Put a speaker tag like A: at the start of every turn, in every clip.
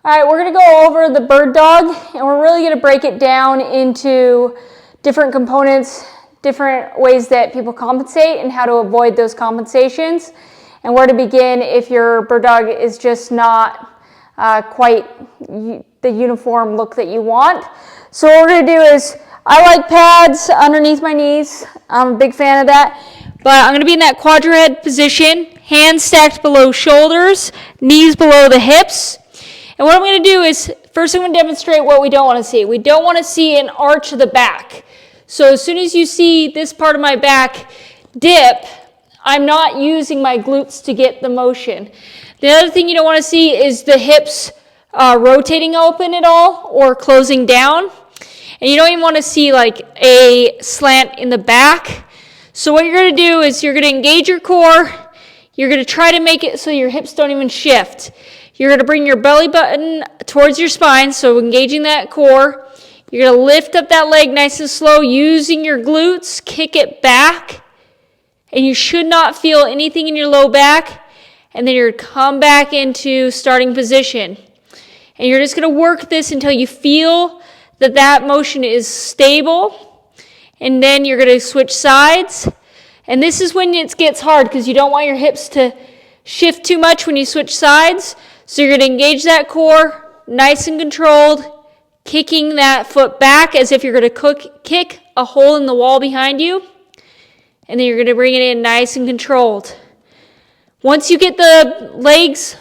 A: All right, we're gonna go over the bird dog, and we're really gonna break it down into different components, different ways that people compensate and how to avoid those compensations, and where to begin if your bird dog is just not quite the uniform look that you want. So what we're gonna do is, I like pads underneath my knees. I'm a big fan of that. But I'm gonna be in that quadruped position, hands stacked below shoulders, knees below the hips. And what I'm going to do is, first I'm going to demonstrate what we don't want to see. We don't want to see an arch of the back. So as soon as you see this part of my back dip, I'm not using my glutes to get the motion. The other thing you don't want to see is the hips rotating open at all or closing down. And you don't even want to see like a slant in the back. So what you're going to do is you're going to engage your core. You're going to try to make it so your hips don't even shift. You're going to bring your belly button towards your spine, so engaging that core. You're going to lift up that leg nice and slow using your glutes, kick it back, and you should not feel anything in your low back, and then you're going to come back into starting position. And you're just going to work this until you feel that that motion is stable, and then you're going to switch sides. And this is when it gets hard because you don't want your hips to shift too much when you switch sides. So you're going to engage that core, nice and controlled, kicking that foot back as if you're going to kick a hole in the wall behind you. And then you're going to bring it in nice and controlled. Once you get the legs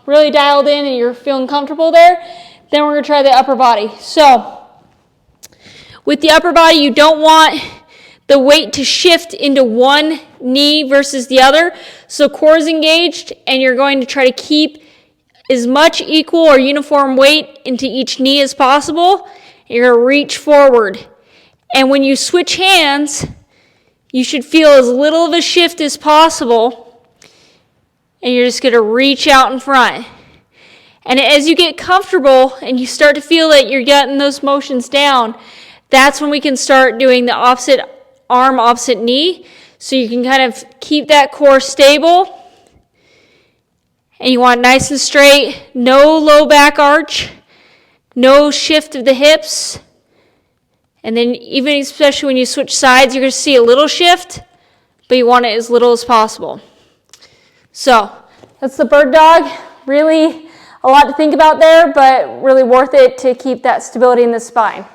A: really dialed in and you're feeling comfortable there, then we're going to try the upper body. So with the upper body, you don't want the weight to shift into one knee versus the other. So core is engaged, and you're going to try to keep as much equal or uniform weight into each knee as possible. And you're going to reach forward. And when you switch hands, you should feel as little of a shift as possible. And you're just going to reach out in front. And as you get comfortable and you start to feel that you're getting those motions down, that's when we can start doing the opposite arm, opposite knee. So you can kind of keep that core stable. And you want nice and straight, no low back arch, no shift of the hips. And then even especially when you switch sides, you're going to see a little shift, but you want it as little as possible. So that's the bird dog. Really a lot to think about there, but really worth it to keep that stability in the spine.